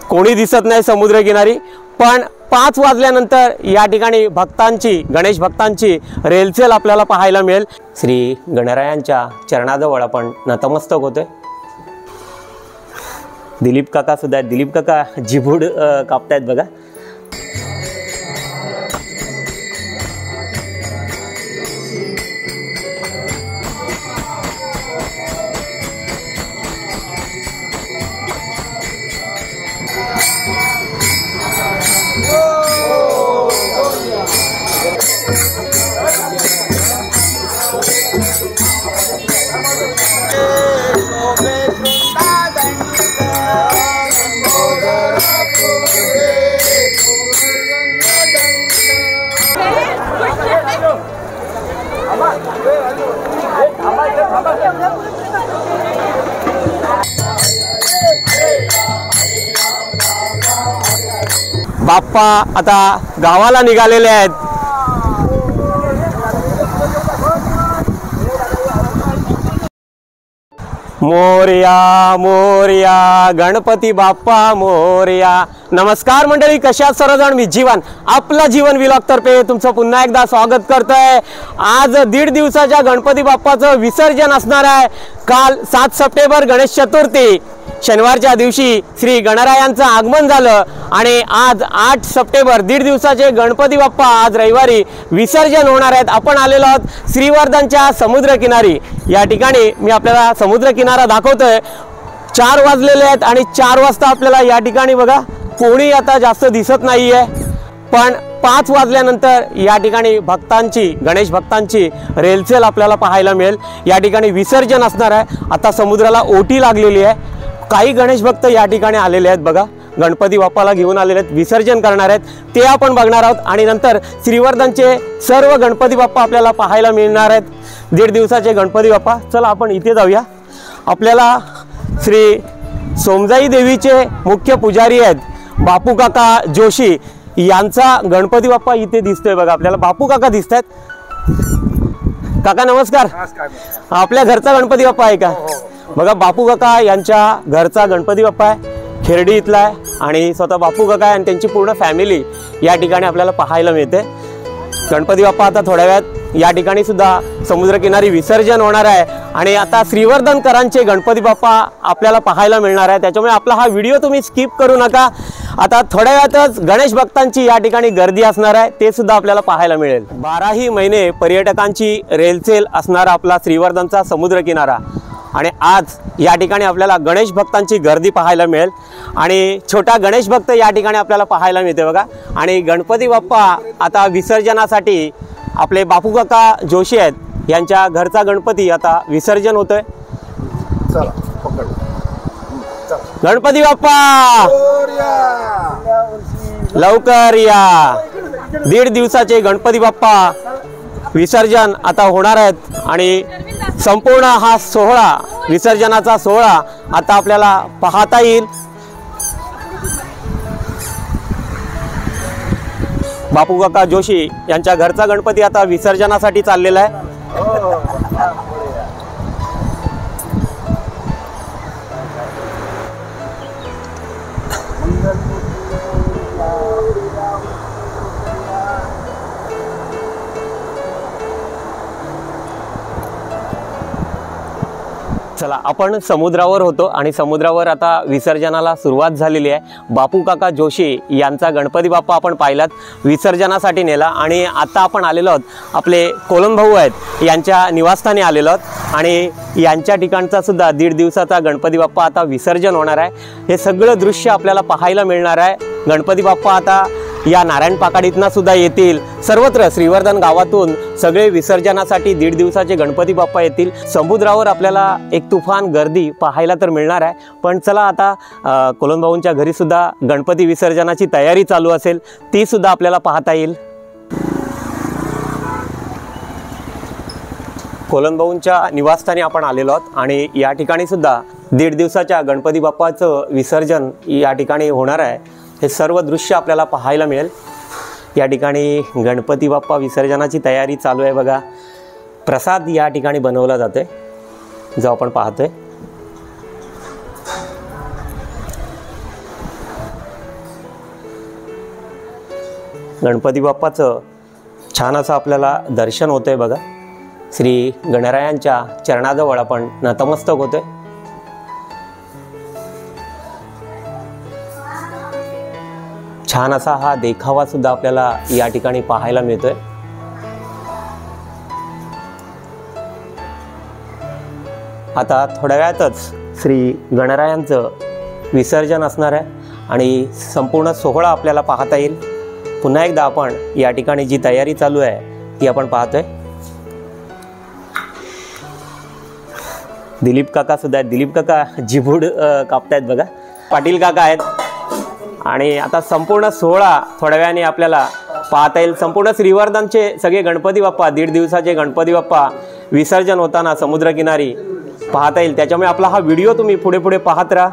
कोणी दिसत नाही समुद्रकिनारी, पण 5 वाजल्यानंतर या ठिकाणी भक्तांची, गणेश भक्तांची रेलचेल आपल्याला पाहायला मिळेल। श्री गणरायांच्या चरणाजवळ आपण नतमस्तक होतोय। दिलीप काका सुद्धा आहेत। दिलीप काका जिभूड कापतायत बघा। बाप्पा आता गावाला निघालेले आहेत। मोरया मोरया गणपती बाप्पा मोरया। नमस्कार मंडळी, कशा आहात सर्वजण? मी जीवन, आपला जीवन व्लॉग तर्फे तुमचं पुन्हा एकदा स्वागत करतोय। आज 1.5 दिवसाच्या गणपती बाप्पाचं विसर्जन असणार आहे। काल 7 सप्टेंबर गणेश चतुर्थी, शनिवारच्या दिवशी श्री गणरायांचं आगमन झालं आणि आज 8 सप्टेंबर 1.5 दिवसाचे गणपती बाप्पा आज रविवारी विसर्जन होणार आहेत। आपण आलेलो आहोत श्रीवर्धनच्या समुद्रकिनारी। या ठिकाणी मी आपल्याला समुद्रकिनारा दाखवतोय। 4 वाजलेले आहेत आणि 4 वाजता आपल्याला या ठिकाणी बघा कोणी आता जास्त दिसत नाहीये, पण 5 वाजल्यानंतर या ठिकाणी भक्तांची, गणेश भक्तांची रेलचेल आपल्याला पाहायला मिळेल। या ठिकाणी विसर्जन असणार आहे। आता समुद्राला ओटी लागलेली आहे। काही गणेश भक्त या ठिकाणी आलेले आहेत बघा, गणपती बाप्पाला घेऊन आलेले आहेत, विसर्जन करणार आहेत, ते आपण बघणार आहोत। आणि नंतर श्रीवर्धनचे सर्व गणपती बाप्पा आपल्याला पाहायला मिळणार आहेत। 1.5 दिवसाचे गणपती बाप्पा। चला आपण इथे जाऊया। आपल्याला श्री सोमजाई देवीचे मुख्य पुजारी आहेत बापू काका जोशी, यांचा गणपती बाप्पा इथे दिसतोय बघा। आपल्याला बापू काका दिसत आहेत। काका नमस्कार। आपल्या घरचा गणपती बाप्पा आहे का? बघा बापू काका यांच्या घरचा गणपती बाप्पा आहे, खेरडी इथला आहे आणि स्वतः बापू काका आणि त्यांची पूर्ण फॅमिली या ठिकाणी आपल्याला पाहायला मिळते। गणपती बाप्पा आता थोड्या वेळात या ठिकाणी सुद्धा समुद्रकिनारी विसर्जन होणार आहे आणि आता श्रीवर्धनकरांचे गणपती बाप्पा आपल्याला पाहायला मिळणार आहे। त्याच्यामुळे आपला हा व्हिडिओ तुम्ही स्किप करू नका। आता थोड्या वेळातच गणेश भक्तांची या ठिकाणी गर्दी असणार आहे, ते सुद्धा आपल्याला पाहायला मिळेल। 12ही महिने पर्यटकांची रेलचेल असणारा आपला श्रीवर्धनचा समुद्रकिनारा आणि आज या ठिकाणी आपल्याला गणेश भक्तांची गर्दी पाहायला मिळेल आणि छोटा गणेश भक्त या ठिकाणी आपल्याला पाहायला मिळते बघा। आणि गणपती बाप्पा आता विसर्जनासाठी आपले बापू काका जोशी आहेत, यांच्या घरचा गणपती आता विसर्जन होतोय। गणपती बाप्पा लवकर या। 1.5 दिवसाचे गणपती बाप्पा विसर्जन आता होणार आहेत आणि संपूर्ण हा सोहळा, विसर्जनाचा सोहळा आता आपल्याला पाहता येईल। बापू काका जोशी यांच्या घरचा गणपती आता विसर्जनासाठी चाललेला आहे। चला आपण समुद्रावर होतो आणि समुद्रावर आता विसर्जनाला सुरुवात झालेली आहे। बापू काका जोशी यांचा गणपती बाप्पा आपण पाहिलात, विसर्जनासाठी नेला आणि आता आपण आलेलो आहोत आपले कोलन भाऊ आहेत यांच्या निवासस्थानी आलेलो आहोत आणि यांच्या ठिकाणचा सुद्धा 1.5 दिवसाचा गणपती बाप्पा आता विसर्जन होणार आहे। हे सगळं दृश्य आपल्याला पाहायला मिळणार आहे। गणपती बाप्पा आता या नारायण पाकाडीतनं सुद्धा येतील। सर्वत्र श्रीवर्धन गावातून सगळे विसर्जनासाठी 1.5 दिवसाचे गणपती बाप्पा येतील। समुद्रावर आपल्याला एक तुफान गर्दी पाहायला तर मिळणार आहे, पण चला आता कोलन भाऊंच्या घरी सुद्धा गणपती विसर्जनाची तयारी चालू असेल, ती सुद्धा आपल्याला पाहता येईल। कोलन भाऊंच्या निवासस्थानी आपण आलेलो आहोत आणि या ठिकाणी सुद्धा 1.5 दिवसाच्या गणपती बाप्पाचं विसर्जन या ठिकाणी होणार आहे। हे सर्व दृश्य आपल्याला पाहायला मिळेल। या ठिकाणी गणपती बाप्पा विसर्जनाची तयारी चालू आहे बघा। प्रसाद या ठिकाणी बनवला जातोय, जो आपण पाहतोय। गणपती बाप्पाचं छान असं आपल्याला दर्शन होतंय बघा. श्री गणरायांच्या चरणाजवळ आपण नतमस्तक होतोय. छान असा हा देखावा सुद्धा आपल्याला या ठिकाणी पाहायला मिळतोय. आता थोड्या वेळातच श्री गणरायांचं विसर्जन असणार आहे आणि संपूर्ण सोहळा आपल्याला पाहता येईल. पुन्हा एकदा आपण या ठिकाणी जी तयारी चालू आहे ती आपण पाहतोय. दिलीप काका सुद्धा आहेत. दिलीप काका जिभूड कापतायत बघा. पाटील काका आहेत. आणि आता संपूर्ण सोहळा थोड्या वेळाने आपल्याला पाहता येईल. संपूर्ण श्रीवर्धनचे सगळे गणपती बाप्पा, 1.5 दिवसाचे गणपती बाप्पा विसर्जन होताना समुद्रकिनारी पाहता येईल. त्याच्यामुळे आपला हा व्हिडिओ तुम्ही पुढे पुढे पाहत राहा.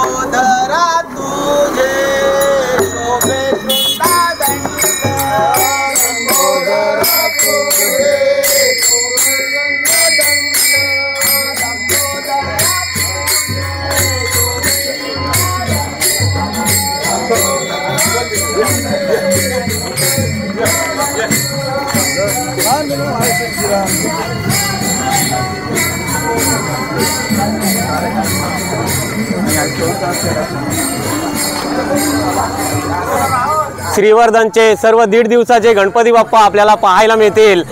लंबोदरा तुझे शोभे वृंदादंड लंबोदरा तुझे शोभे वृंदादंड लंबोदरा श्रीवर्धनचे सर्व 1.5 दिवसाचे गणपती बाप्पा आपल्याला पाहायला मिळतील।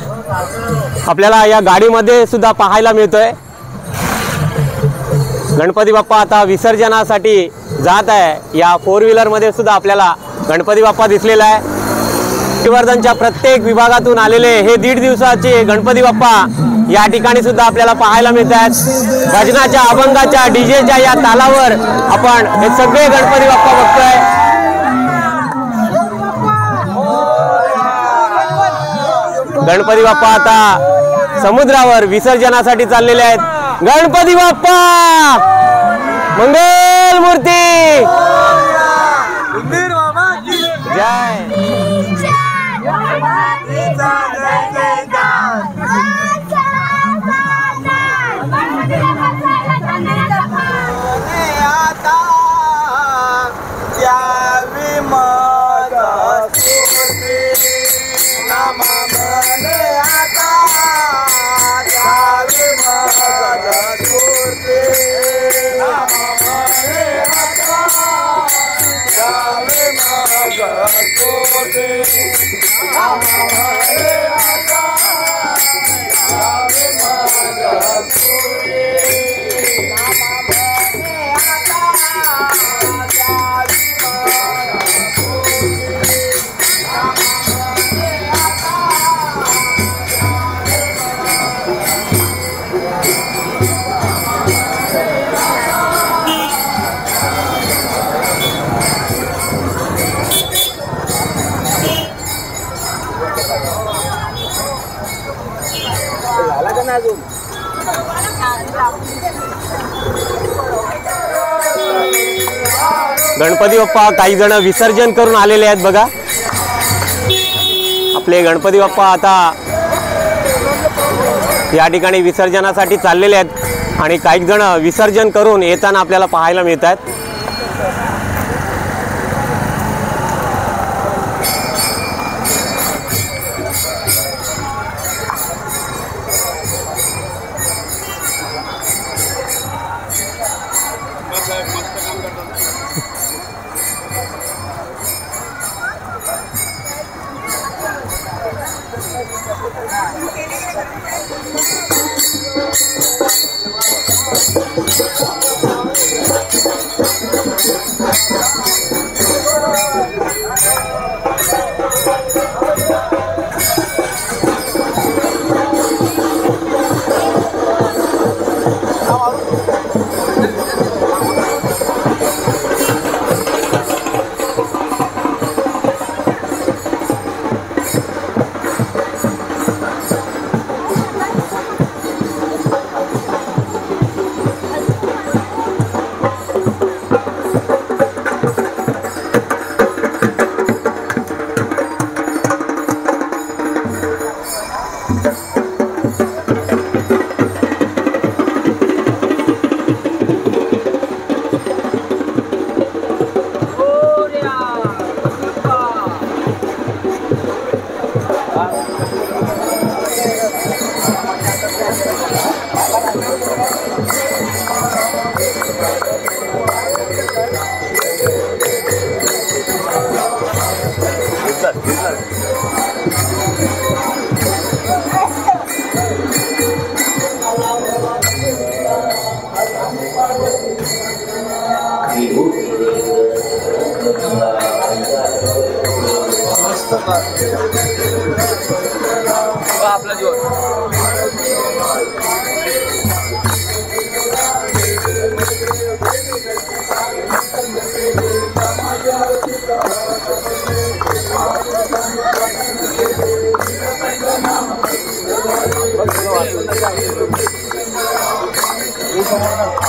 आपल्याला या गाडीमध्ये सुद्धा पाहायला मिळतोय। गणपती बाप्पा आता विसर्जनासाठी जात आहे। या 4 व्हीलर मध्ये सुद्धा आपल्याला गणपती बाप्पा दिसलेला आहे। श्रीवर्धनच्या प्रत्येक विभागातून आलेले हे 1.5 दिवसाचे गणपती बाप्पा या ठिकाणी सुद्धा आपल्याला पाहायला मिळतात। भजनाच्या, अभंगाच्या, डीजेच्या या तालावर आपण हे सगळे गणपती बाप्पा बघतोय। गणपती बाप्पा आता समुद्रावर विसर्जनासाठी चाललेले आहेत। गणपती बाप्पा मंगल मूर्ती जय। गणपती बाप्पा काही जण विसर्जन करून आलेले आहेत बघा। आपले गणपती बाप्पा आता या ठिकाणी विसर्जनासाठी चाललेले आहेत आणि काही जण विसर्जन करून येताना आपल्याला पाहायला मिळतात। आपला जोर Ini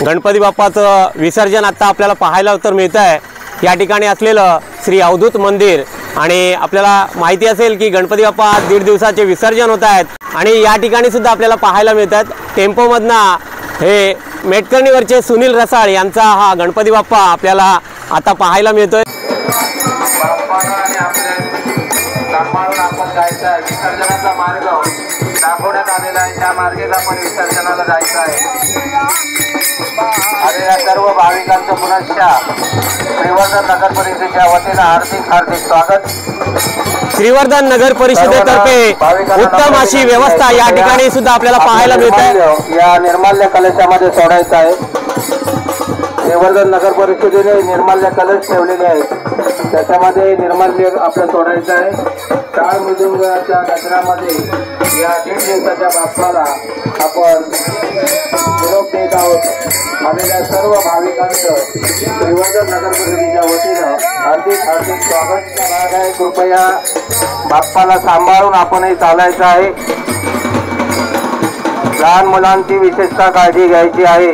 गणपती बाप्पाचं विसर्जन आता आपल्याला पाहायला तर मिळत आहे। या ठिकाणी असलेलं श्री अवधूत मंदिर आणि आपल्याला माहिती असेल की गणपती बाप्पा 1.5 दिवसाचे विसर्जन होत आहेत आणि या ठिकाणी सुद्धा आपल्याला पाहायला मिळतात टेम्पोमधनं हे मेटकर्णीवरचे सुनील रसाळ यांचा हा गणपती बाप्पा आपल्याला आता पाहायला मिळतोय। आपण जायचं आहे, विसर्जनाचा मार्ग दाखवण्यात आलेला आहे, त्या मार्गेच आपण विसर्जनाला जायचं आहे। आलेल्या सर्व भाविकांचं पुनश्च श्रीवर्धन नगर परिषदेच्या वतीनं हार्दिक स्वागत। श्रीवर्धन नगर परिषदेतर्फे उत्तम अशी व्यवस्था या ठिकाणी सुद्धा आपल्याला पाहायला मिळते। या निर्माल्य कलशामध्ये सोडायचं आहे। श्रीवर्धन नगर परिषदेने निर्माल्य कलश ठेवलेले आहेत, त्याच्यामध्ये निर्माल्य आपलं सोडायचं आहे। टाळ मृदुंगाच्या गजरामध्ये या 1.5 दिवसाच्या बाप्पाला आपण निरोप देत आहोत। आलेल्या सर्व भाविकांचं श्रीवर्धन नगर परिषदेच्या वतीनं हार्दिक स्वागत आहे। कृपया बाप्पाला सांभाळून आपणही चालायचं आहे। लहान मुलांची विशेषतः काळजी घ्यायची आहे।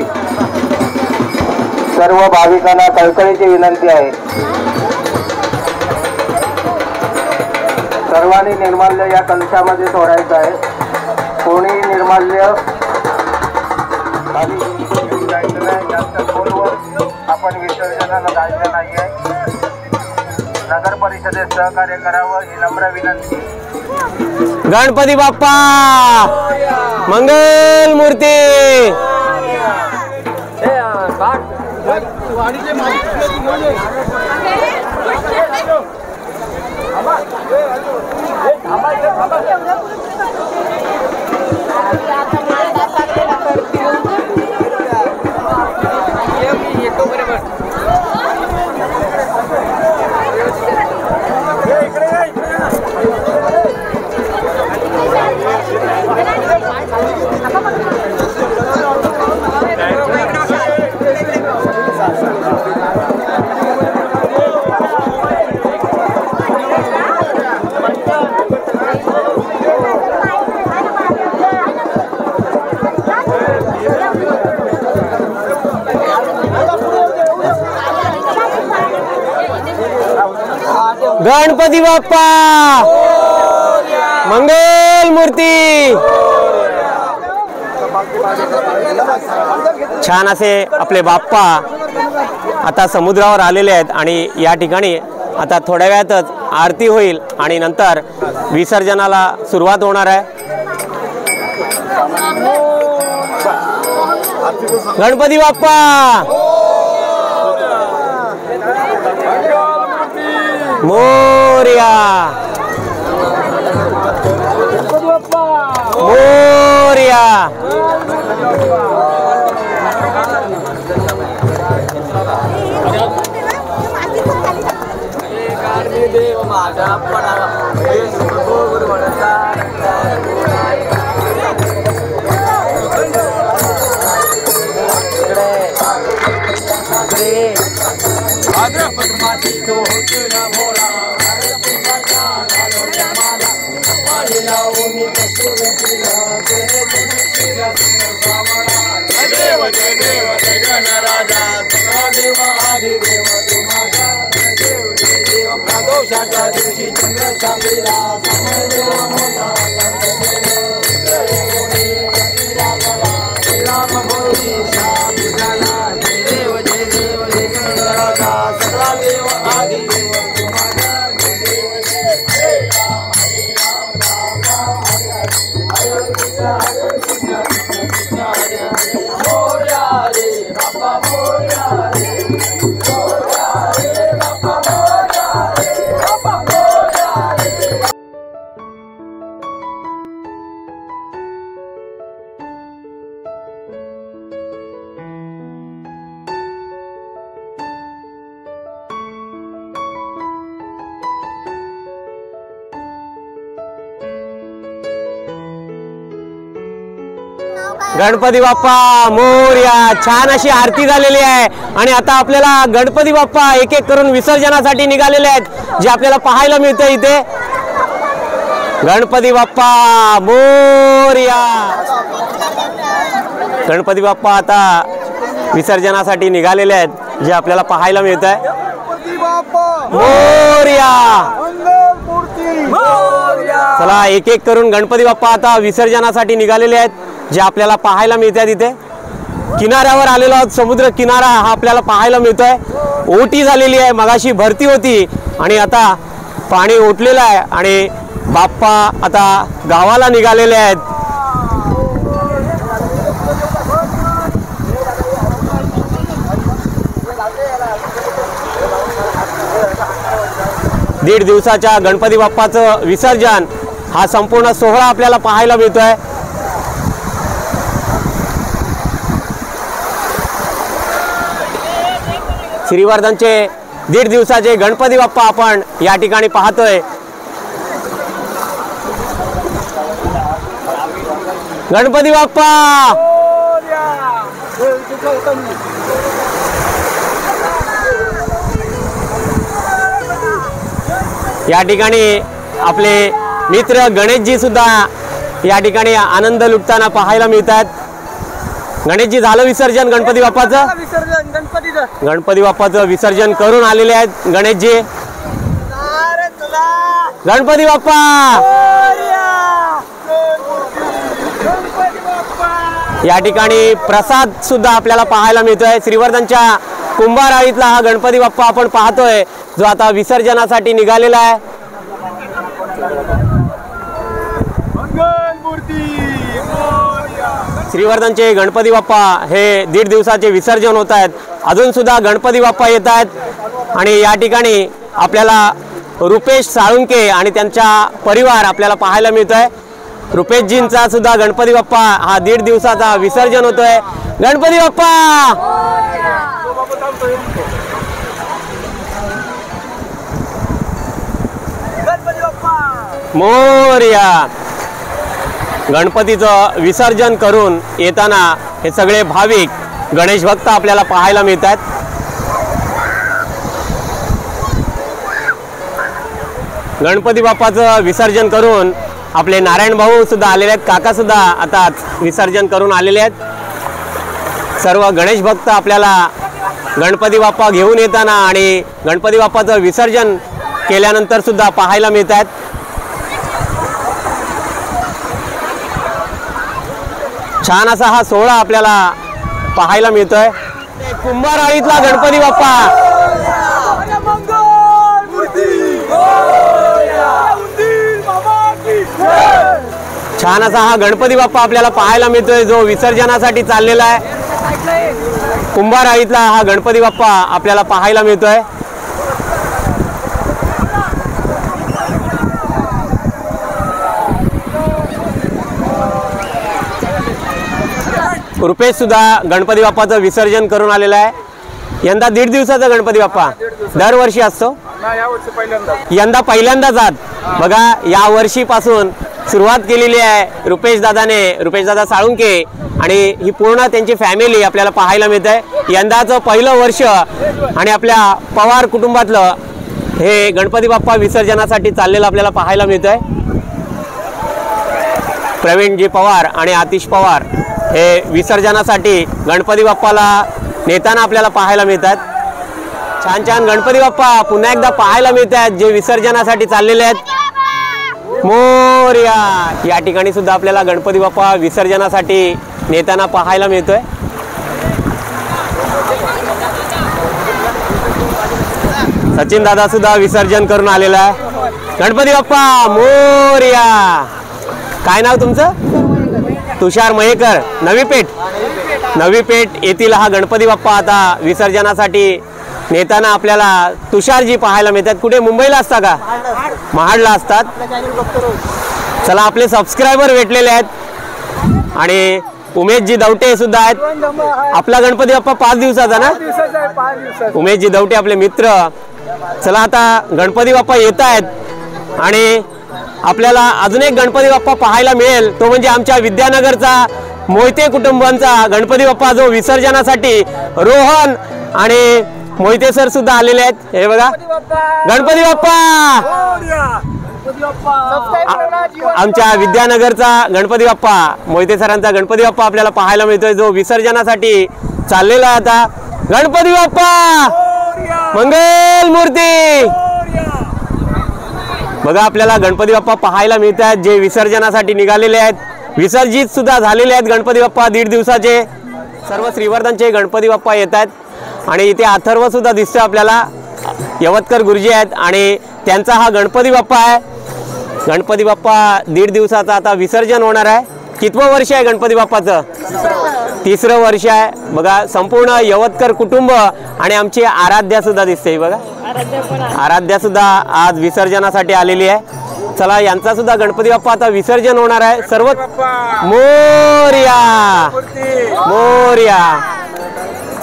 सर्व भाविकांना कळकळीची विनंती आहे, सर्वांनी निर्माल्य या कलशामध्ये सोडायचं आहे। कोणी निर्माल्य खाली घेऊन जायचं नाही, जास्त खोलवर आपण विसर्जनाला जायचं नाहीये। नगर परिषदेत सहकार्य करावं ही नम्र विनंती। गणपती बाप्पा मंगल मूर्ती। गणपती बाप्पा मंगल मूर्ती। छान असे आपले बाप्पा आता समुद्रावर आलेले आहेत आणि या ठिकाणी आता थोड्या वेळातच आरती होईल आणि नंतर विसर्जनाला सुरुवात होणार आहे। गणपती बाप्पा मोरया मोरया। देव माझा पडा गणपती बाप्पा मोरया. छान अशी आरती झालेली आहे आणि आता आपल्याला गणपती बाप्पा एक एक करून विसर्जनासाठी निघालेले आहेत जे आपल्याला पाहायला मिळतं इथे. गणपती बाप्पा मोरया. गणपती बाप्पा आता विसर्जनासाठी निघालेले आहेत जे आपल्याला पाहायला मिळत आहे. मोरया. चला एक एक करून गणपती बाप्पा आता विसर्जनासाठी निघालेले आहेत जे आपल्याला पाहायला मिळतात. इथे किनाऱ्यावर आलेलो आहोत. समुद्र किनारा हा आपल्याला पाहायला मिळतोय. ओटी झालेली आहे, मगाशी भरती होती आणि आता पाणी ओटलेलं आहे आणि बाप्पा आता गावाला निघालेले आहेत. दीड दिवसाच्या गणपती बाप्पाचं विसर्जन हा संपूर्ण सोहळा आपल्याला पाहायला मिळतोय. श्रीवर्धनचे दीड दिवसाचे गणपती बाप्पा आपण या ठिकाणी पाहतोय. गणपती बाप्पा. या ठिकाणी आपले मित्र गणेशजी सुद्धा या ठिकाणी आनंद लुटताना पाहायला मिळतात. गणेशजी झालं विसर्जन गणपती बाप्पाचं? गणपती बाप्पाचं विसर्जन करून आलेले आहेत गणेशजी. गणपती बाप्पा. या ठिकाणी प्रसाद सुद्धा आपल्याला पाहायला मिळतोय. श्रीवर्धनच्या कुंभाराळीतला हा गणपती बाप्पा आपण पाहतोय जो आता विसर्जनासाठी निघालेला आहे. श्रीवर्धनचे गणपती बाप्पा हे दीड दिवसाचे विसर्जन होत आहेत. अजून सुद्धा गणपती बाप्पा येत आहेत आणि या ठिकाणी आपल्याला रुपेश साळुंके आणि त्यांचा परिवार आपल्याला पाहायला मिळतोय. रुपेशजींचा सुद्धा गणपती बाप्पा हा दीड दिवसाचा विसर्जन होतोय. गणपती बाप्पा मोरया. गणपतीचं विसर्जन करून येताना हे सगळे भाविक गणेश भक्त आपल्याला पाहायला मिळतात. गणपती बाप्पाचं विसर्जन करून आपले नारायण भाऊ सुद्धा आलेले आहेत. काका सुद्धा आता विसर्जन करून आलेले आहेत. सर्व गणेश भक्त आपल्याला गणपती बाप्पा घेऊन येताना आणि गणपती बाप्पाचं विसर्जन केल्यानंतर सुद्धा पाहायला मिळतात. छान असा हा सोहळा आपल्याला पाहायला मिळतोय. कुंभाराळीतला गणपती बाप्पा. छान असा हा गणपती बाप्पा आपल्याला पाहायला मिळतोय जो विसर्जनासाठी चाललेला आहे. कुंभाराळीतला हा गणपती बाप्पा आपल्याला पाहायला मिळतोय. रुपेश सुद्धा गणपती बाप्पाचं विसर्जन करून आलेला आहे. यंदा दीड दिवसाचा गणपती बाप्पा दरवर्षी असतो, यंदा पहिल्यांदाच आहात बघा. या वर्षीपासून सुरुवात केलेली आहे रुपेश दादा साळुंके आणि ही पूर्ण त्यांची फॅमिली आपल्याला पाहायला मिळते. यंदाचं पहिलं वर्ष आणि आपल्या पवार कुटुंबातलं हे गणपती बाप्पा विसर्जनासाठी चाललेलं आपल्याला पाहायला मिळतंय. प्रवीणजी पवार आणि आतिश पवार हे विसर्जनासाठी गणपती बाप्पाला नेताना आपल्याला पाहायला मिळतात. छान छान गणपती बाप्पा पुन्हा एकदा पाहायला मिळतात जे विसर्जनासाठी चाललेले आहेत. मोरया. या ठिकाणी सुद्धा आपल्याला गणपती बाप्पा विसर्जनासाठी नेताना पाहायला मिळतोय. सचिन दादा सुद्धा विसर्जन करून आलेला आहे. गणपती बाप्पा मोरया. काय नाव तुमचं? तुषार मयेकर. नवी पेठ येथील हा गणपती बाप्पा आता विसर्जनासाठी नेताना आपल्याला तुषारजी पाहायला मिळतात. कुठे मुंबईला असता का? महाडला असतात. चला आपले सबस्क्रायबर भेटलेले आहेत आणि उमेशजी दवटे सुद्धा आहेत. आपला गणपती बाप्पा 5 दिवसाचा ना? उमेशजी दवटे आपले मित्र. चला आता गणपती बाप्पा येत आहेत आणि आपल्याला अजून एक गणपती बाप्पा पाहायला मिळेल तो म्हणजे आमच्या विद्यानगरचा मोहिते कुटुंबांचा गणपती बाप्पा जो विसर्जनासाठी रोहन आणि मोहिते सर सुद्धा आलेले आहेत। हे बघा गणपती बाप्पा, आमच्या विद्यानगरचा गणपती बाप्पा, मोहिते सरांचा गणपती बाप्पा आपल्याला पाहायला मिळतोय जो विसर्जनासाठी चाललेला आहे। आता गणपती बाप्पा मंगल मूर्ती, बघा आपल्याला गणपती बाप्पा पाहायला मिळत आहेत जे विसर्जनासाठी निघालेले आहेत, विसर्जित सुद्धा झालेले आहेत गणपती बाप्पा 1.5 दिवसाचे। सर्व श्रीवर्धनचे गणपती बाप्पा येत आहेत आणि इथे अथर्व सुद्धा दिसतोय आपल्याला, यवतकर गुरुजी आहेत आणि त्यांचा हा गणपती बाप्पा आहे। गणपती बाप्पा 1.5 दिवसाचा आता विसर्जन होणार आहे। कितवं वर्ष आहे गणपती बाप्पाचं? 3रं वर्ष आहे। बघा संपूर्ण यवतकर कुटुंब आणि आमची आराध्या सुद्धा दिसते, बघा आराध्या सुद्धा आज विसर्जनासाठी आलेली आहे। चला यांचा सुद्धा गणपती बाप्पा आता विसर्जन होणार आहे। सर्व मोरया मोरया,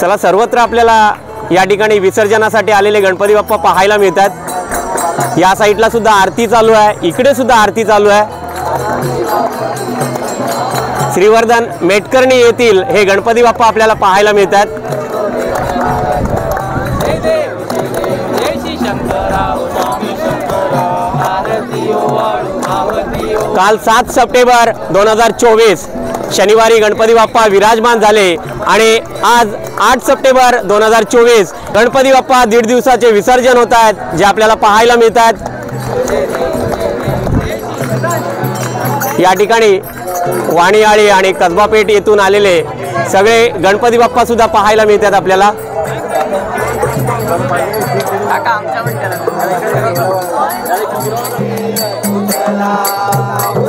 चला सर्वत्र आपल्याला या ठिकाणी विसर्जनासाठी आलेले गणपती बाप्पा पाहायला मिळतात। या साईडला सुद्धा आरती चालू आहे, इकडे सुद्धा आरती चालू आहे। श्रीवर्धन मेटकर्णी येथील हे गणपती बाप्पा आपल्याला पाहायला मिळतात। काल 7 सप्टेंबर 2024 शनिवारी गणपती बाप्पा विराजमान झाले आणि आज 8 सप्टेंबर 2024 गणपती बाप्पा 1.5 दिवसाचे विसर्जन होत आहेत जे आपल्याला पाहायला मिळतात। या ठिकाणी वाणीआळी आणि कसबापेठ येथून आलेले सगळे गणपती बाप्पा सुद्धा पाहायला मिळतात आपल्याला।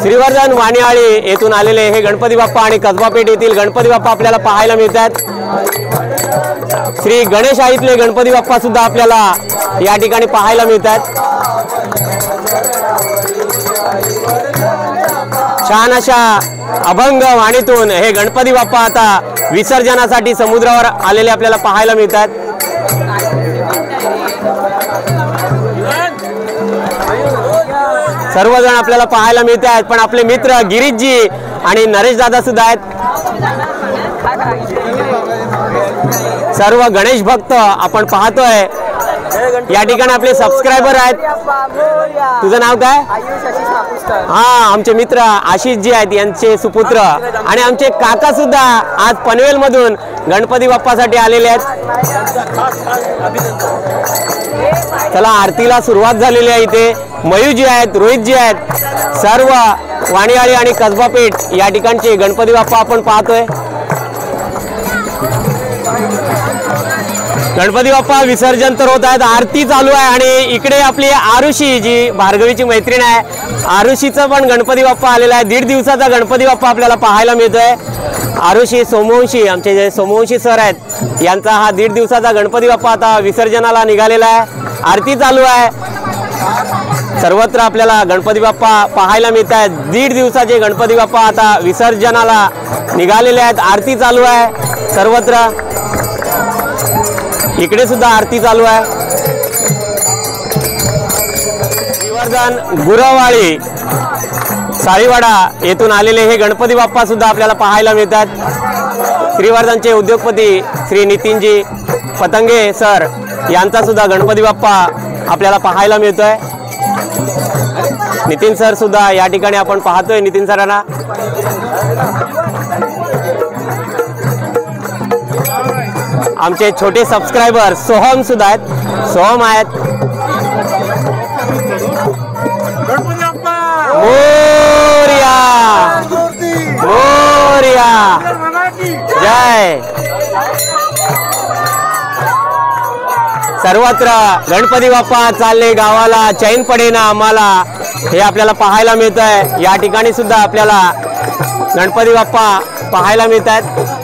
श्रीवर्धन वाणीआळी येथून आलेले हे गणपती बाप्पा आणि कसबापेठ येथील गणपती बाप्पा आपल्याला पाहायला मिळतात। श्री गणेश आईतले गणपती बाप्पा सुद्धा आपल्याला या ठिकाणी पाहायला मिळतात। छान अशा अभंग वाणीतून हे गणपती बाप्पा आता विसर्जनासाठी समुद्रावर आलेले आपल्याला पाहायला मिळतात। सर्वजण आपल्याला पाहायला मिळत आहेत, पण आपले मित्र गिरीशजी आणि नरेश दादा सुद्धा आहेत। सर्व गणेश भक्त आपण पाहतोय। या ठिकाणी आपले सबस्क्रायबर आहेत। तुझं नाव काय? हा, आमचे मित्र आशिष जी आहेत यांचे सुपुत्र आणि आमचे काका सुद्धा आज पनवेल मधून गणपती बाप्पासाठी आलेले आहेत। चला आरतीला सुरुवात झालेली आहे। इथे मयूजी आहेत, रोहितजी आहेत, सर्व वाणीआळी आणि कसबापेठ या ठिकाणचे गणपती बाप्पा आपण पाहतोय। गणपती बाप्पा विसर्जन तर होत आहेत, आरती चालू आहे आणि इकडे आपली आरुषी जी भार्गवीची मैत्रीण आहे, आरुषीचा पण गणपती बाप्पा आलेला आहे। 1.5 दिवसाचा गणपती बाप्पा आपल्याला पाहायला मिळतोय। आरुषी सोमवंशी, आमचे जे सोमवंशी सर आहेत यांचा हा 1.5 दिवसाचा गणपती बाप्पा आता विसर्जनाला निघालेला आहे। आरती चालू आहे, सर्वत्र आपल्याला गणपती बाप्पा पाहायला मिळत आहेत। 1.5 दिवसाचे गणपती बाप्पा आता विसर्जनाला निघालेले आहेत। आरती चालू आहे सर्वत्र, इकडे सुद्धा आरती चालू आहे। श्रीवर्धन गुरवाळी साळीवाडा येथून आलेले हे गणपती बाप्पा सुद्धा आपल्याला पाहायला मिळतात। श्रीवर्धनचे उद्योगपती श्री नितीनजी पतंगे सर यांचा सुद्धा गणपती बाप्पा आपल्याला पाहायला मिळतोय। नितीन सर सुद्धा या ठिकाणी आपण पाहतोय नितीन सरांना। आमचे छोटे सबस्क्रायबर सोहम सुद्धा आहेत, सोहम आहेत। मोरया मोरया, जय। सर्वत्र गणपती बाप्पा चालले गावाला, चैन पडेना आम्हाला, हे आपल्याला पाहायला मिळत आहे। या ठिकाणी सुद्धा आपल्याला गणपती बाप्पा पाहायला मिळत आहेत।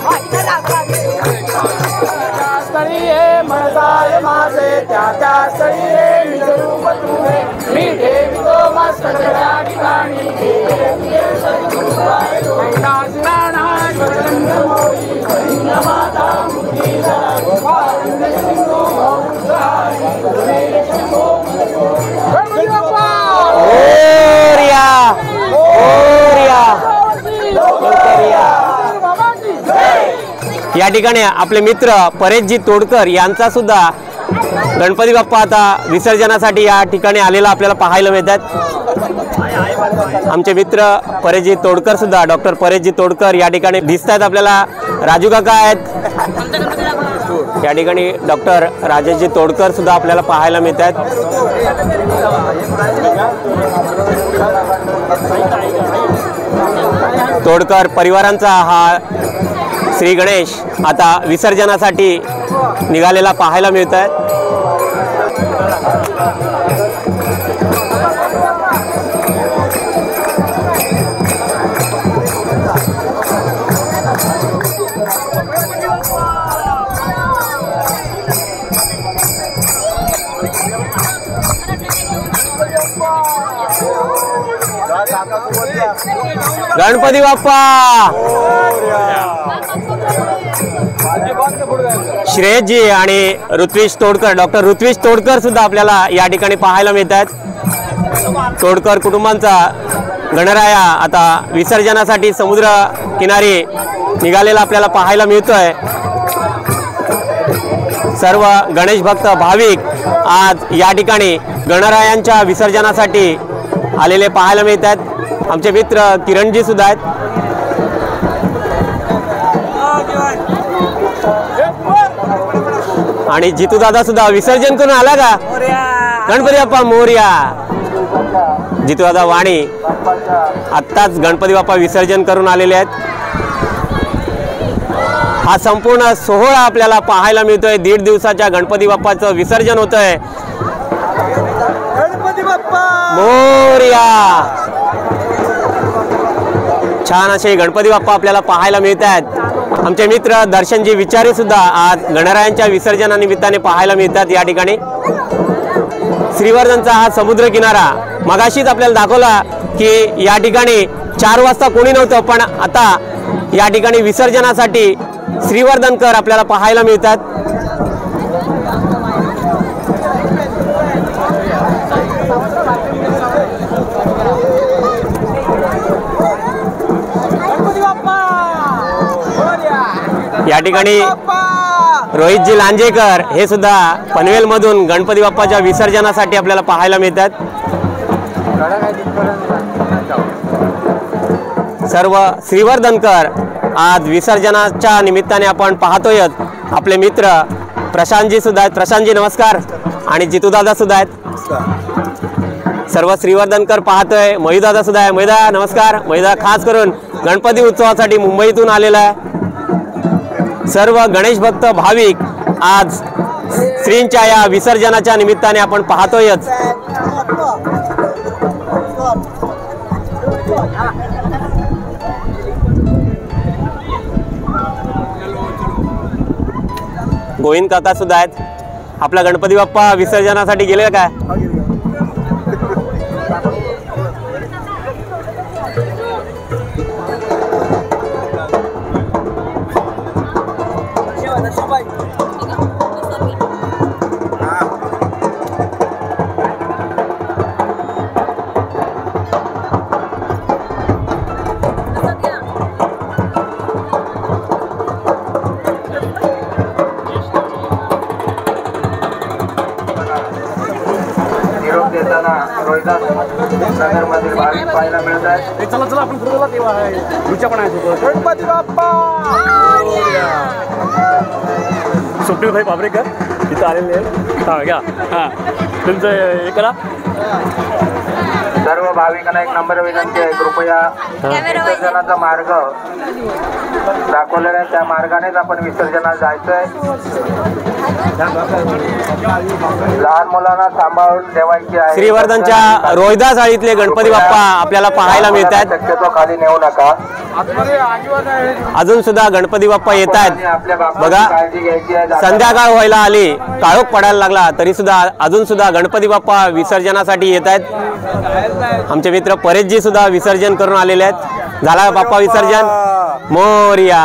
ठिकाणी आपले मित्र परेशजी तोडकर यांचा सुद्धा गणपती बाप्पा आता विसर्जनासाठी या ठिकाणी आलेला आपल्याला पाहायला मिळतात। आमचे मित्र परेशजी तोडकर सुद्धा डॉक्टर परेशजी तोडकर या ठिकाणी दिसत आहेत आपल्याला। राजू काका आहेत या ठिकाणी, डॉक्टर राजेशजी तोडकर सुद्धा आपल्याला पाहायला मिळतात। तोडकर परिवारांचा हा श्री गणेश आता विसर्जनासाठी निघालेला पाहायला मिळत आहे। गणपती बाप्पा श्रेयसजी आणि ऋत्विज तोडकर डॉक्टर ऋत्विज तोडकर सुद्धा आपल्याला या ठिकाणी पाहायला मिळतात। तोडकर कुटुंबांचा गणराया आता विसर्जनासाठी समुद्र किनारी निघालेला आपल्याला पाहायला मिळतोय। सर्व गणेश भक्त भाविक आज या ठिकाणी गणरायांच्या विसर्जनासाठी आलेले पाहायला मिळतात। आमचे मित्र किरणजी सुद्धा आहेत। आणि जितू दादा सुद्धा विसर्जन करून आला का? गणपती बाप्पा मोरया। जितू दादा वाणी आत्ताच गणपती बाप्पा विसर्जन करून आलेले आहेत। हा संपूर्ण सोहळा आपल्याला पाहायला मिळतोय। 1.5 दिवसाच्या गणपती बाप्पाचं विसर्जन होतंय। गणपती बाप्पा मोरया। छान असे गणपती बाप्पा आपल्याला पाहायला मिळत आहेत। आमचे मित्र दर्शनजी विचारे सुद्धा आज गणरायांच्या विसर्जनानिमित्ताने पाहायला मिळतात या ठिकाणी। श्रीवर्धनचा हा समुद्र किनारा मगाशीच आपल्याला दाखवला की या ठिकाणी 4 वाजता कोणी नव्हतं, पण आता या ठिकाणी विसर्जनासाठी श्रीवर्धनकर आपल्याला पाहायला मिळतात। या ठिकाणी रोहितजी लांजेकर हे सुद्धा पनवेल मधून गणपती बाप्पाच्या विसर्जनासाठी आपल्याला पाहायला मिळतात। सर्व श्रीवर्धनकर आज विसर्जनाच्या निमित्ताने आपण पाहतोय। आपले मित्र प्रशांतजी सुद्धा आहेत। प्रशांतजी नमस्कार। आणि जितूदादा सुद्धा आहेत। सर्व श्रीवर्धनकर पाहतोय। मयूदादा सुद्धा आहे। मयूदा नमस्कार। मयूदा खास करून गणपती उत्सवासाठी मुंबईतून आलेला आहे। सर्व गणेश भक्त भाविक आज श्रींच्या या विसर्जनाच्या निमित्ताने आपण पाहतोयच। गोविंद काका सुद्धा आहेत। आपला गणपती बाप्पा विसर्जनासाठी गेले काय? गणपती बाप्पा सुप्रीम भाई पाबरेकर इथं आलेले आहेत। घ्या हां तुमचं हे करा। सर्व भाविकांना एक नंबर विनंती आहे, कृपया विसर्जनाचा मार्ग दाखवलेला आहे त्या मार्गानेच आपण विसर्जनाला जायचंय। लहान मुलांना सांभाळून ठेवायची आहे। श्रीवर्धनच्या रोहिदा चाळीतले गणपती बाप्पा आपल्याला पाहायला मिळतात। शक्यतो खाली नेऊ नका। अजून सुद्धा गणपती बाप्पा येत आहेत। आपल्या बाप्पाची बघा काळजी घ्यायची आहे। संध्याकाळ व्हायला आली, काळोख पडायला लागला तरी सुद्धा अजून सुद्धा गणपती बाप्पा विसर्जनासाठी येत आहेत। आमचे मित्र परेशजी सुद्धा विसर्जन करून आलेले आहेत। झाला बाप्पा विसर्जन? मोरया।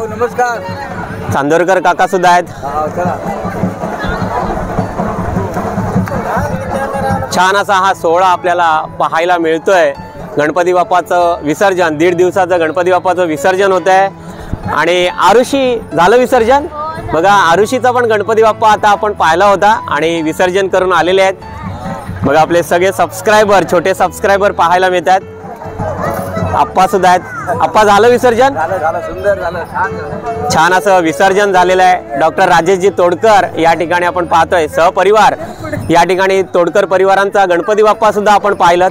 नमस्कार। चांदोरकर काका सुद्धा आहेत। छान असा हा सोहळा आपल्याला पाहायला मिळतोय। गणपती बाप्पाचं विसर्जन 1.5 दिवसाचं गणपती बाप्पाचं विसर्जन होत आहे। आणि आरुषी झालं विसर्जन बघा. आरुषीचा पण गणपती बाप्पा आता आपण पाहिला होता आणि विसर्जन करून आलेले आहेत बघा. आपले सगळे सबस्क्रायबर छोटे सबस्क्रायबर पाहायला मिळतात. आप्पा सुद्धा आहेत. आप्पा झालं विसर्जन? झालं सुंदर झालं छान असं विसर्जन झालेलं आहे. डॉक्टर राजेशजी तोडकर या ठिकाणी आपण पाहतोय सहपरिवार. या ठिकाणी तोडकर परिवारांचा गणपती बाप्पा सुद्धा आपण पाहिलं.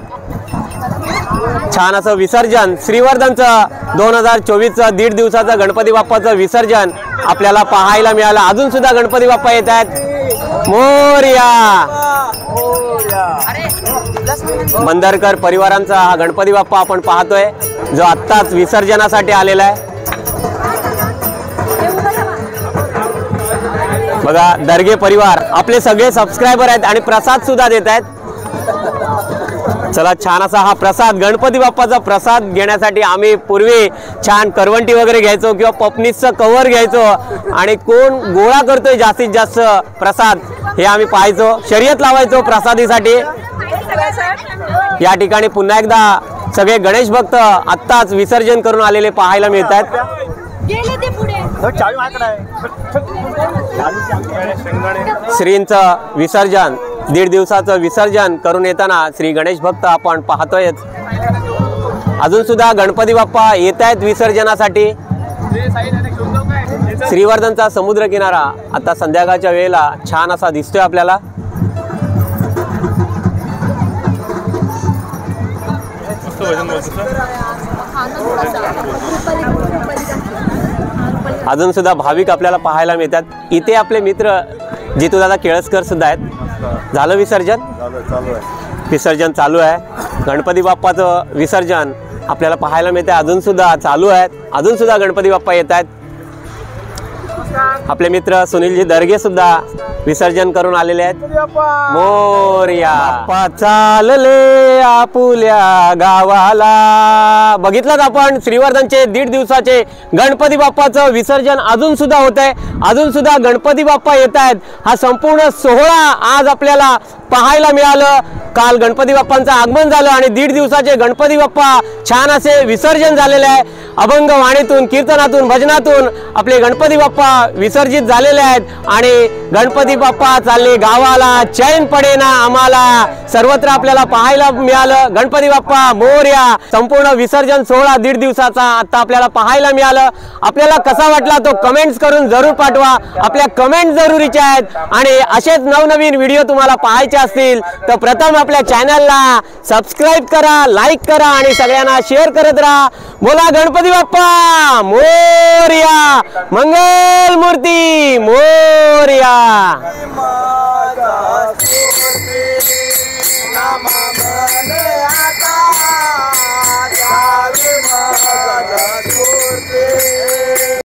छान असं विसर्जन श्रीवर्धनचं 2024चं 1.5 दिवसाचं गणपती बाप्पाचं विसर्जन आपल्याला पाहायला मिळालं. अजून सुद्धा गणपती बाप्पा येत आहेत. मोरया. बंदरकर परिवारांचा हा गणपती बाप्पा आपण पाहतोय जो आत्ताच विसर्जनासाठी आलेला आहे बघा. दर्गे परिवार आपले सगळे सबस्क्रायबर आहेत आणि प्रसाद सुद्धा देत आहेत. चला छान असा हा प्रसाद गणपती बाप्पाचा प्रसाद घेण्यासाठी आम्ही पूर्वी छान करवंटी वगैरे घ्यायचो किंवा पपनीसचं कव्हर घ्यायचो आणि कोण गोळा करतोय जास्तीत जास्त प्रसाद हे आम्ही पाहायचो. शर्यत लावायचो प्रसादीसाठी. या ठिकाणी पुन्हा एकदा सगळे गणेश भक्त आत्ताच विसर्जन करून आलेले पाहायला मिळतात. श्रींचं विसर्जन 1.5 दिवसाचं विसर्जन करून येताना श्री गणेश भक्त आपण पाहतोय. अजून सुद्धा गणपती बाप्पा येत आहेत विसर्जनासाठी. श्रीवर्धनचा समुद्र किनारा आता संध्याकाळच्या वेळेला छान असा दिसतोय आपल्याला. अजून सुद्धा भाविक आपल्याला पाहायला मिळतात. इथे आपले मित्र जितूदादा केळसकर सुद्धा आहेत. झालं विसर्जन? विसर्जन चालू आहे. गणपती बाप्पाचं विसर्जन आपल्याला पाहायला मिळते. अजून सुद्धा चालू आहेत. अजून सुद्धा गणपती बाप्पा येत आहेत. आपले मित्र सुनीलजी दर्गे सुद्धा विसर्जन करून आलेले आहेत. मोरया. बाप्पा चालले आपुल्या गावाला. बघितलं आपण श्रीवर्धनचे 1.5 दिवसाचे गणपती बाप्पाचं विसर्जन अजून सुद्धा होत आहे. अजून सुद्धा गणपती बाप्पा येत आहेत. हा संपूर्ण सोहळा आज आपल्याला पाहायला मिळालं. काल गणपती बाप्पांचं आगमन झालं आणि 1.5 दिवसाचे गणपती बाप्पा छान असे विसर्जन झालेले आहे. अभंग वाणीतून कीर्तनातून भजनातून आपले गणपती बाप्पा विसर्जित झालेले आहेत आणि गणपती बाप्पा चालले गावाला चैन पडेना आम्हाला सर्वत्र आपल्याला पाहायला मिळालं. गणपती बाप्पा मोरया. संपूर्ण विसर्जन सोहळा 1.5 दिवसाचा आता आपल्याला पाहायला मिळालं. आपल्याला कसा वाटला तो कमेंट्स करून जरूर पाठवा. आपल्या कमेंट जरुरीच्या आहेत आणि असेच नवनवीन व्हिडिओ तुम्हाला पाहायचे असतील तर प्रथम आपल्या चॅनलला सबस्क्राईब करा, लाईक करा आणि सगळ्यांना शेअर करत राहा. बोला गणपती बाप्पा मोरया. मंगल मूर्ती मोरया.